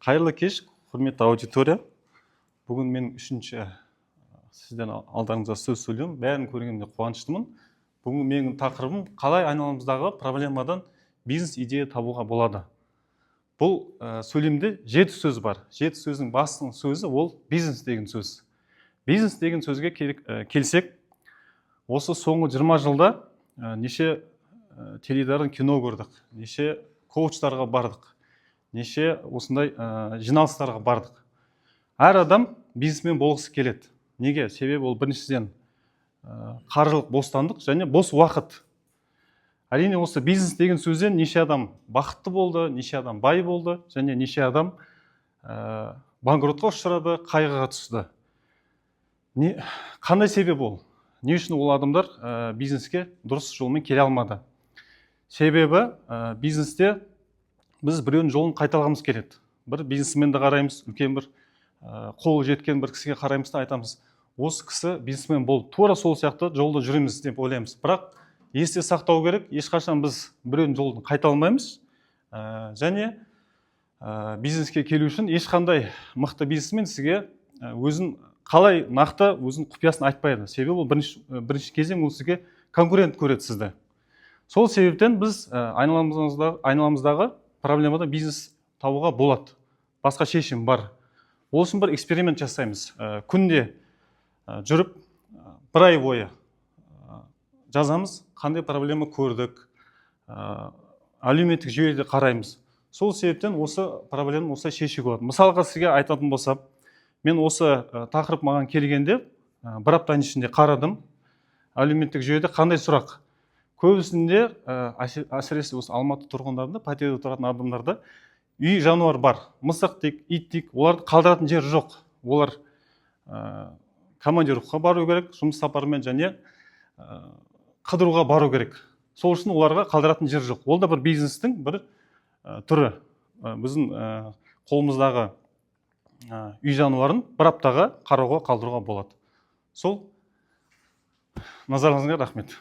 Қайырлы кеш, құрметті аудитория. Бүгін мен үшінші сізден алдарыңызда сөз сөйлеймін. Бәрін көргенде қуаныштымын. Бүгін менің тақырыбым қалай айналамыздағы проблемадан бизнес идея табуға болады. Бұл сөйлемде 7 сөз бар. 7 сөздің басты сөзі ол бизнес деген сөз. Бизнес деген сөзге келсек, осы соңғы 20 жылда неше теледидардан кино көрдік, неше коучтарға бардық, неше осындай жиналыстарға бардық. Әр адам бизнесмен болғысы келеді. Неге? Себебі ол біріншіден қаржылық бостандық және бос уақыт. Әрине осы бизнес деген сөзден неше адам бақытты болды, неше адам бай болды, және неше адам банкротқа ұшырады, қайғыға түсті. Қандай себеп ол? Не үшін ол адамдар бизнеске дұрыс жолмен келе алмады? Себебі бизнесте біз біреудің жолын қайталағымыз келеді. Бір бизнесменді қараймыз, үлкен бір қолы жеткен бір кісіге қараймыз да айтамыз, осы кісі бизнесмен болды, тура сол сияқты жолда жүреміз деп ойлаймыз. Бірақ есте сақтау керек, ешқашан біз біреудің жолын қайталамаймыз. Және бизнеске келу үшін ешқандай мықты бизнесмен сізге өзін қалай нақты өзін құпиясын айтпайды. Себебі ол бірінші кезең ол сізге конкурент көреді сізді. Сол себептен біз айналамыздағы проблемада бизнес табуға болады. Басқа шешім бар. Ол үшін бір эксперимент жасаймыз. Күнде жүріп, бір ай бойы жазамыз, қандай проблема көрдік, әлеуметтік жүйеде қараймыз. Сол себептен осы проблеманы осылай шешуге болады. Мысалға сізге айтатын болсам, мен осы тақырып маған келгенде бір аптаның ішінде қарадым, әлеуметтік жүйеде қандай сұрақ. Көбісінде әсіресе осы Алматы тұрғындарында, пәтерде тұратын адамдарда үй жануар бар. Мысық дейік, ит дейік, оларды қалдыратын жер жоқ. Олар командировкаға бару керек, жұмыс сапарымен және қыдыруға бару керек. Сол үшін оларға қалдыратын жер жоқ. Ол да бір бизнестің бір түрі. Біздің қолымыздағы үй жануарын бір аптаға қарауға қалдыруға болады. Сол назарыңызға рахмет.